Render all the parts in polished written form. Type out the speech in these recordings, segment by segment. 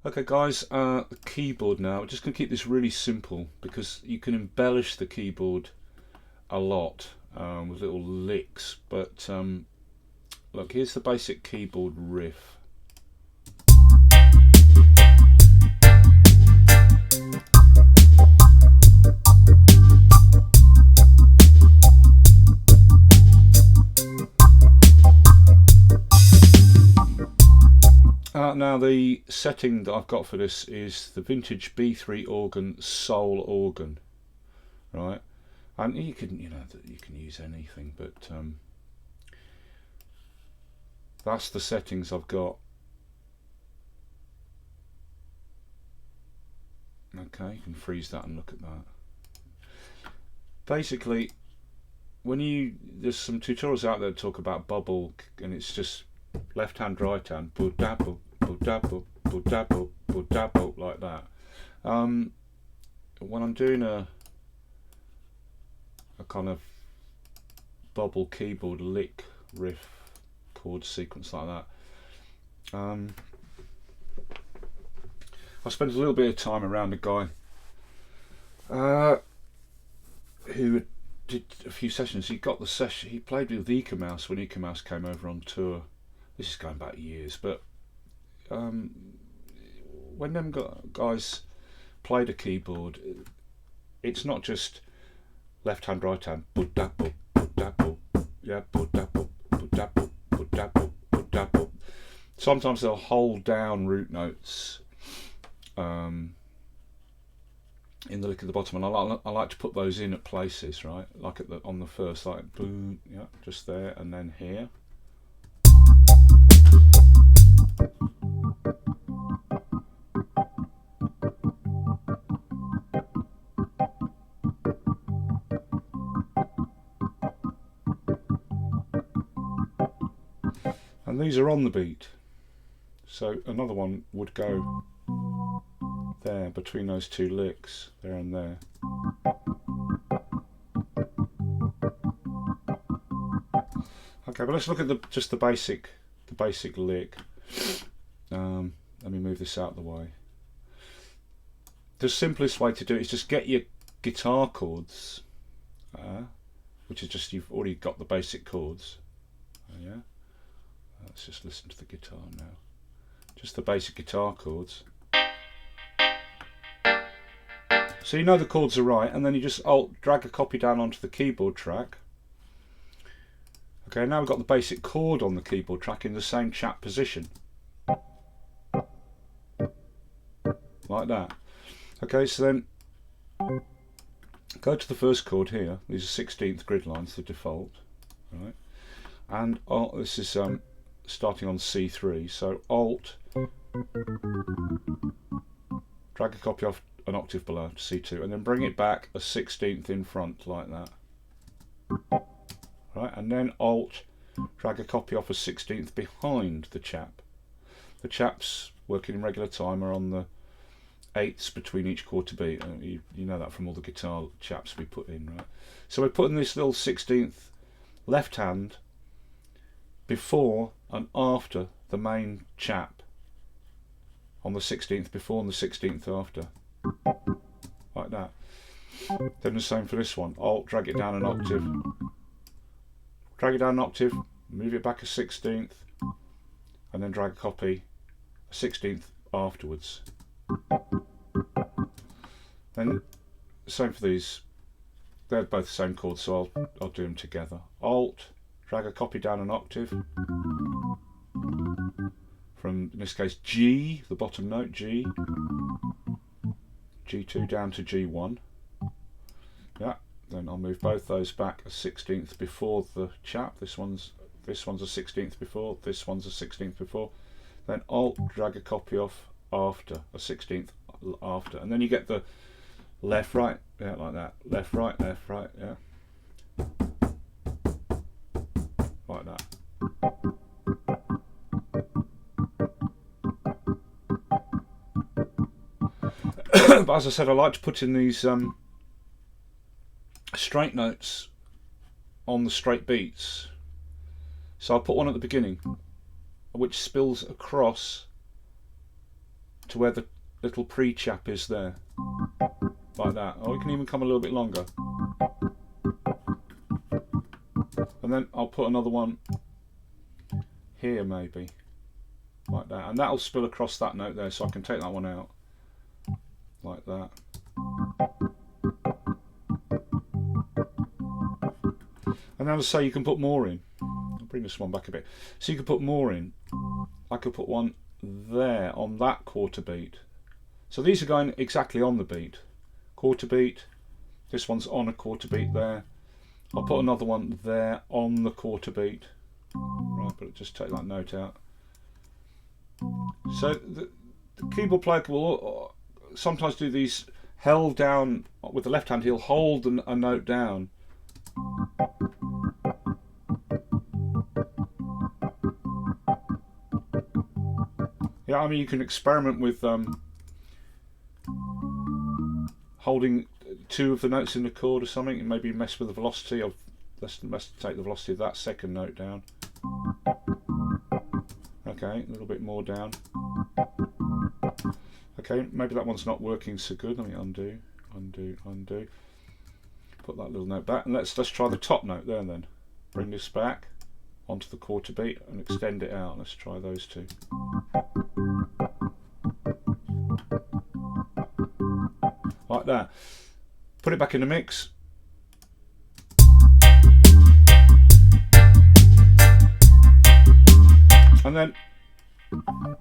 Okay guys, the keyboard now. We're just going to keep this really simple because you can embellish the keyboard a lot with little licks, but look, here's the basic keyboard riff. Now the setting that I've got for this is the vintage B3 organ soul organ, right? And you can use anything, but that's the settings I've got. Okay, you can freeze that and look at that. Basically, there's some tutorials out there that talk about bubble, and it's just left hand, right hand, bo-dabble, bo-dabble, bo-dabble, bo-dabble, like that. When I'm doing a kind of bubble keyboard lick riff chord sequence like that, I spent a little bit of time around a guy who did a few sessions. He got the session. He played with Ecomouse when Ecomouse came over on tour. This is going back years, but when them guys played a keyboard, it's not just left hand, right hand, bo-dabble, bo-dabble, yeah, bo-dabble, bo-dabble, bo-dabble, bo-dabble. Sometimes they'll hold down root notes in the lick at the bottom, and I like to put those in at places, right? Like on the first, like boom, yeah, just there, and then here. And these are on the beat, so another one would go there between those two licks, there and there. Okay, but let's look at just the basic lick. Let me move this out of the way. The simplest way to do it is just get your guitar chords, which is just, you've already got the basic chords. Yeah. Let's just listen to the guitar now. Just the basic guitar chords. So you know the chords are right, and then you just drag a copy down onto the keyboard track. Okay, now we've got the basic chord on the keyboard track in the same chap position. Like that. Okay, so then go to the first chord here. These are 16th grid lines, the default. Right. And this is starting on C3, so Alt, drag a copy off an octave below to C2, and then bring it back a 16th in front, like that. Right, and then Alt, drag a copy off a 16th behind the chap. The chaps working in regular time are on the eighths between each chord to beat. You know that from all the guitar chaps we put in, right? So we're putting this little 16th left hand before and after the main chap on the 16th before and the 16th after, like that. Then the same for this one. Alt, drag it down an octave, drag it down an octave, move it back a 16th, and then drag a copy a 16th afterwards. Then same for these. They're both the same chords, so I'll do them together. Alt, drag a copy down an octave from, in this case, G, the bottom note, G, G2 down to G1. Yeah, then I'll move both those back a 16th before the chap. This one's a 16th before, this one's a 16th before. Then Alt, drag a copy off after, a 16th after, and then you get the left, right, yeah, like that. Left, right, yeah. Like that. But as I said, I like to put in these straight notes on the straight beats. So I'll put one at the beginning which spills across to where the little pre-chap is there, like that. Or it can even come a little bit longer. And then I'll put another one here maybe, like that, and that'll spill across that note there, so I can take that one out, like that. And as I say, you can put more in. I'll bring this one back a bit. So you can put more in. I could put one there on that quarter beat. So these are going exactly on the beat. Quarter beat. This one's on a quarter beat there. I'll put another one there on the quarter beat. Right, but just take that note out. So the keyboard player will sometimes do these held down with the left hand. He'll hold a note down. Yeah, I mean, you can experiment with holding two of the notes in the chord or something, and maybe mess with the velocity of. Let's take the velocity of that second note down. Okay, a little bit more down. Okay, maybe that one's not working so good. Let me undo, undo, undo. Put that little note back, and let's try the top note there. Then bring this back onto the quarter beat and extend it out. Let's try those two. Like that. Put it back in the mix. And then,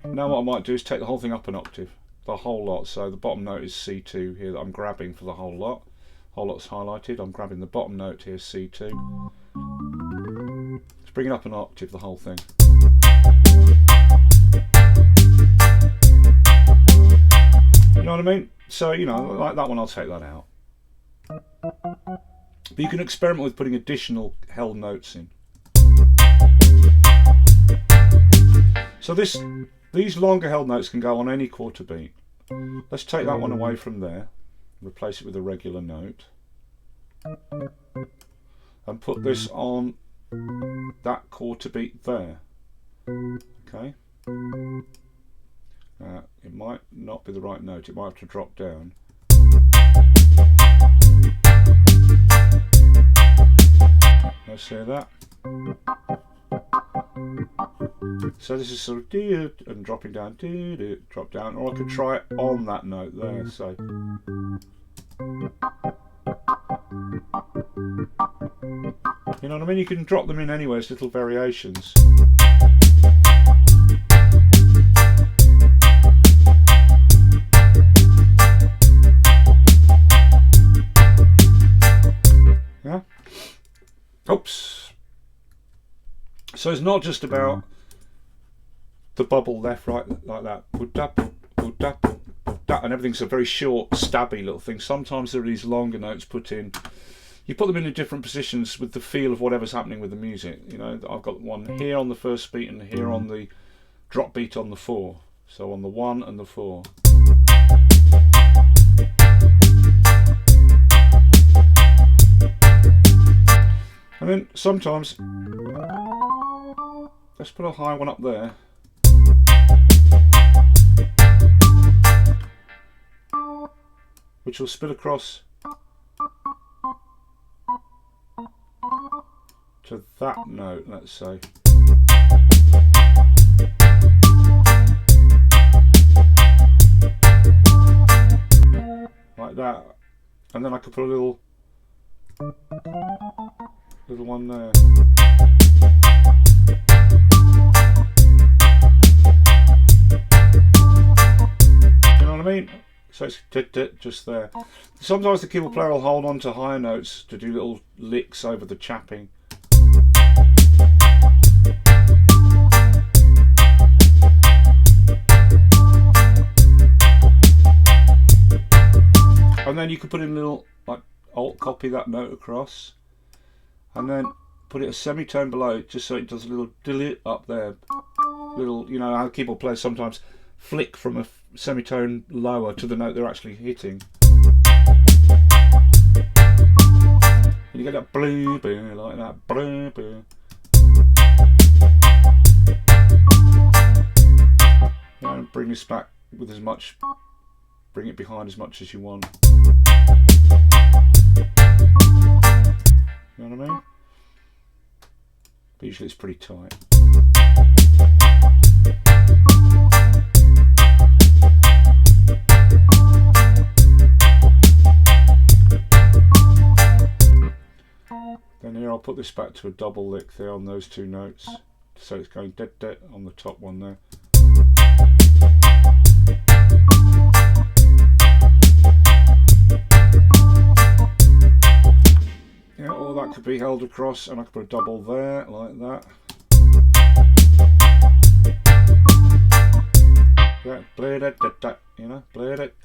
now what I might do is take the whole thing up an octave, the whole lot. So the bottom note is C2 here that I'm grabbing for the whole lot. Whole lot's highlighted. I'm grabbing the bottom note here, C2. Let's bring it up an octave, the whole thing. You know what I mean? So, you know, like that one, I'll take that out. But you can experiment with putting additional held notes in. So these longer held notes can go on any quarter beat. Let's take that one away from there, replace it with a regular note, and put this on that quarter beat there. Okay. It might not be the right note, it might have to drop down. Let's hear that. So this is sort of doo and dropping down, doo doo, drop down, or I could try it on that note there. So you know what I mean? You can drop them in anywhere as little variations. Yeah. Oops. So it's not just about the bubble left, right, like that, and everything's a very short, stabby little thing. Sometimes there are these longer notes put in. You put them in different positions with the feel of whatever's happening with the music. You know, I've got one here on the first beat and here on the drop beat on the 4. So on the 1 and the 4. And then sometimes, let's put a high one up there. Which will spill across to that note, let's say. Like that. And then I could put a little one there. You know what I mean? So it's just there. Sometimes the keyboard player will hold on to higher notes to do little licks over the chapping. And then you could put in a little, like, alt copy that note across, and then put it a semitone below, just so it does a little dilly up there. Little, you know how keyboard players sometimes flick from a semitone lower to the note they're actually hitting. And you get that blue, like that, blue. Yeah, and bring this back with as much, bring it behind as much as you want. You know what I mean? But usually it's pretty tight. Then here I'll put this back to a double lick there on those two notes, so it's going dead dead on the top one there. Yeah, all that could be held across, and I could put a double there like that. Yeah, blare it, you know, blare it,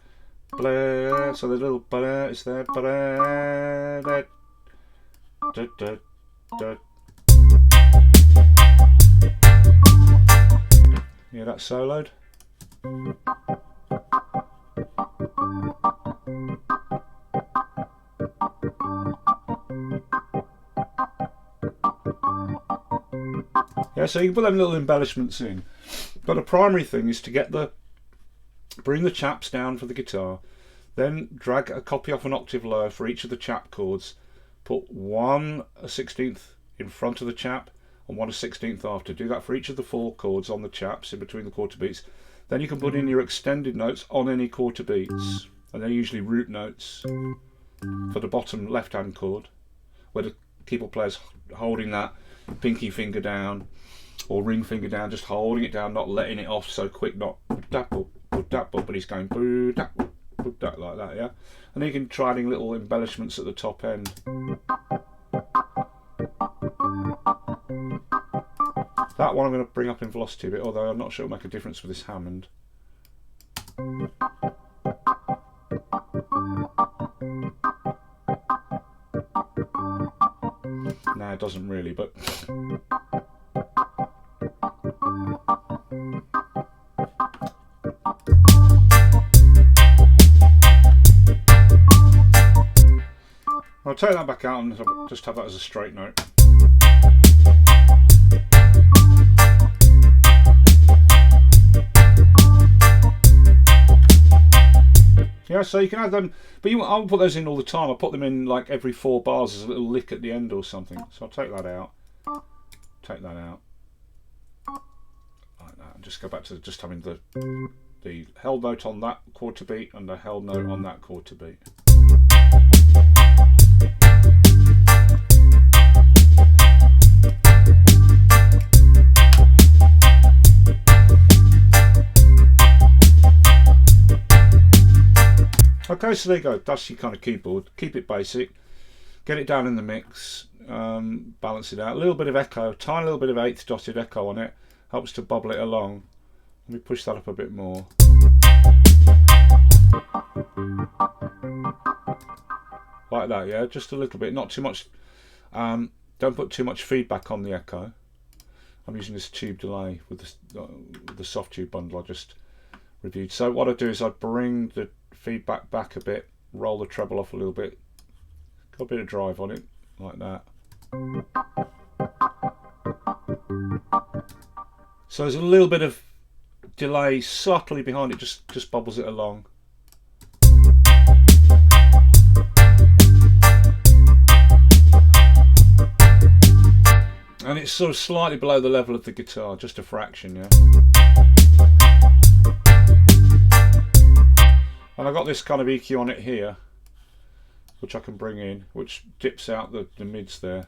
blare. So the little blare is there, blare it. Yeah, that's soloed. Yeah, so you can put them little embellishments in, but the primary thing is to bring the chaps down for the guitar, then drag a copy off an octave lower for each of the chap chords, put 1/16 in front of the chap and 1/16 after. Do that for each of the 4 chords on the chaps in between the quarter beats. Then you can put in your extended notes on any quarter beats, and they're usually root notes for the bottom left hand chord, where the keyboard player's holding that pinky finger down or ring finger down, just holding it down, not letting it off so quick, not dapple, but he's going boo dapple, like that, yeah. And then you can try adding little embellishments at the top end. That one I'm going to bring up in velocity a bit, although I'm not sure it'll make a difference with this Hammond. No, it doesn't really, but I'll take that back out and just have that as a straight note. Yeah, so you can add them, but I won't put those in all the time. I'll put them in like every 4 bars as a little lick at the end or something. So I'll take that out, like that, and just go back to just having the held note on that quarter beat and the held note on that quarter beat. Okay, so there you go, that's your kind of keyboard. Keep it basic, get it down in the mix, balance it out. A little bit of echo, tiny little bit of 8th dotted echo on it, helps to bubble it along. Let me push that up a bit more. Like that, yeah, just a little bit, not too much. Don't put too much feedback on the echo. I'm using this tube delay with the soft tube bundle I just reviewed. So what I do is I bring the feedback back a bit, roll the treble off a little bit, got a bit of drive on it, like that. So there's a little bit of delay subtly behind it, just bubbles it along. And it's sort of slightly below the level of the guitar, just a fraction, yeah. And I've got this kind of EQ on it here, which I can bring in, which dips out the mids there.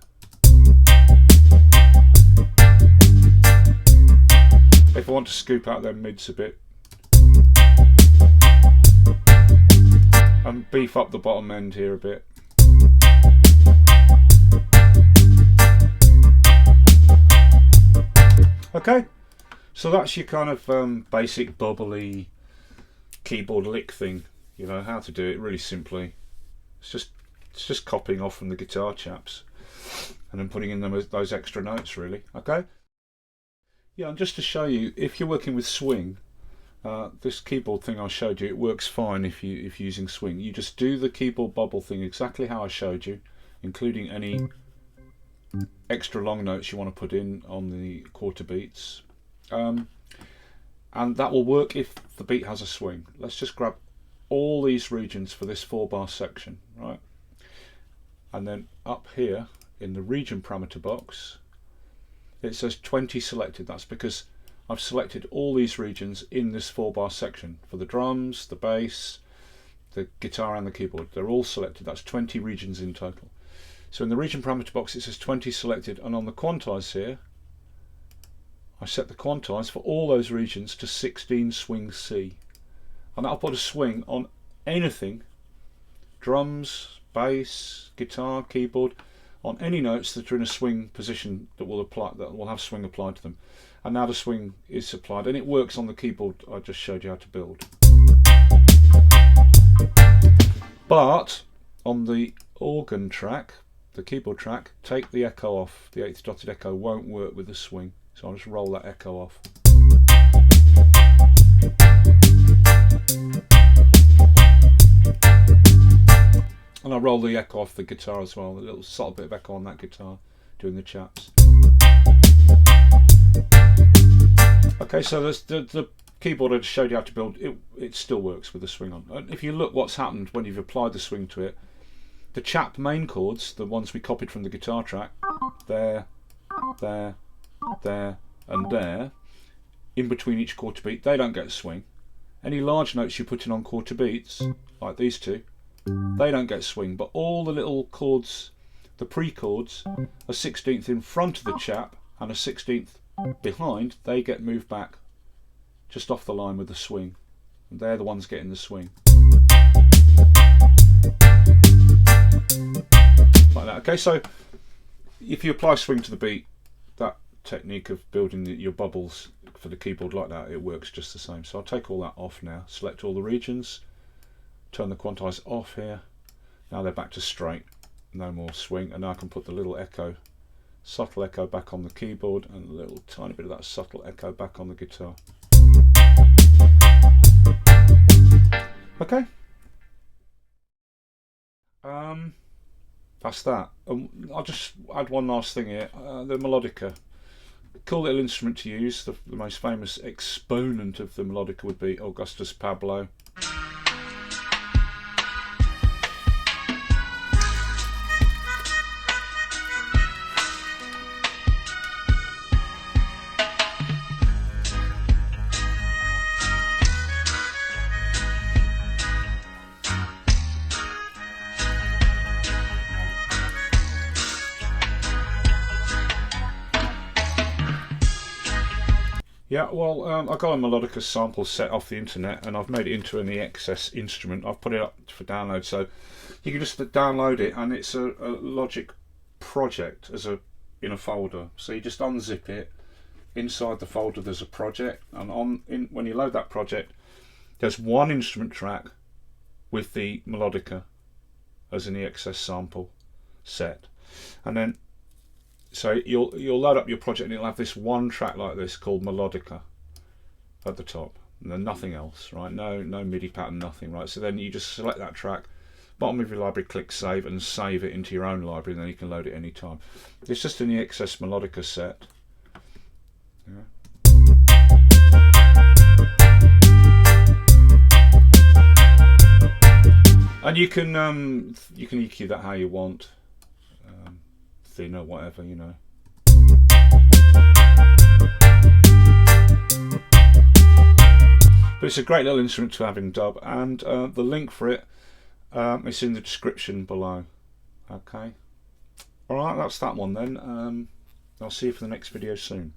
If I want to scoop out their mids a bit and beef up the bottom end here a bit. Okay, so that's your kind of basic bubbly keyboard lick thing. You know how to do it really simply. It's just copying off from the guitar chaps and then putting in them those extra notes, really. Okay. Yeah, and just to show you, if you're working with swing, this keyboard thing I showed you, it works fine if you're using swing. You just do the keyboard bubble thing exactly how I showed you, including any extra long notes you want to put in on the quarter beats. and that will work if the beat has a swing. Let's just grab all these regions for this 4-bar section, right? And then up here in the region parameter box, it says 20 selected. That's because I've selected all these regions in this 4-bar section for the drums, the bass, the guitar and the keyboard. They're all selected. That's 20 regions in total. So in the region parameter box it says 20 selected, and on the quantize here I set the quantize for all those regions to 16 swing C, and that'll put a swing on anything, drums, bass, guitar, keyboard, on any notes that are in a swing position that will apply, that will have swing applied to them. And now the swing is applied, and it works on the keyboard I just showed you how to build. But on the organ track, the keyboard track, take the echo off. The 8th dotted echo won't work with the swing, so I'll just roll that echo off. And I'll roll the echo off the guitar as well, a little subtle bit of echo on that guitar doing the chaps. Okay, so the keyboard I just showed you how to build, it still works with the swing on. And if you look what's happened when you've applied the swing to it, the chap main chords, the ones we copied from the guitar track, there, there, there and there, in between each quarter beat, they don't get a swing. Any large notes you put in on quarter beats, like these two, they don't get swing, but all the little chords, the pre-chords, a 16th in front of the chap and a 16th behind, they get moved back just off the line with the swing, and they're the ones getting the swing. Like that. Okay, so if you apply swing to the beat, that technique of building your bubbles for the keyboard like that, it works just the same. So I'll take all that off now, select all the regions, turn the quantize off here. Now they're back to straight, no more swing, and now I can put the little echo, subtle echo back on the keyboard, and a little tiny bit of that subtle echo back on the guitar. Okay, that's that. I'll just add one last thing here. The Melodica, cool little instrument to use. The most famous exponent of the Melodica would be Augustus Pablo. Yeah, well, I got a Melodica sample set off the internet, and I've made it into an EXS instrument. I've put it up for download, so you can just download it, and it's a Logic project in a folder. So you just unzip it. Inside the folder, there's a project, and when you load that project, there's one instrument track with the Melodica as an EXS sample set, and then. So you'll load up your project and it'll have this one track like this called Melodica at the top, and then nothing else, right? No MIDI pattern, nothing, right? So then you just select that track, bottom of your library, click save, and save it into your own library, and then you can load it anytime. It's just an EXS Melodica set. Yeah. And you can EQ that how you want. Thinner, whatever, you know. But it's a great little instrument to have in dub, and the link for it is in the description below. Okay, alright, that's that one then. I'll see you for the next video soon.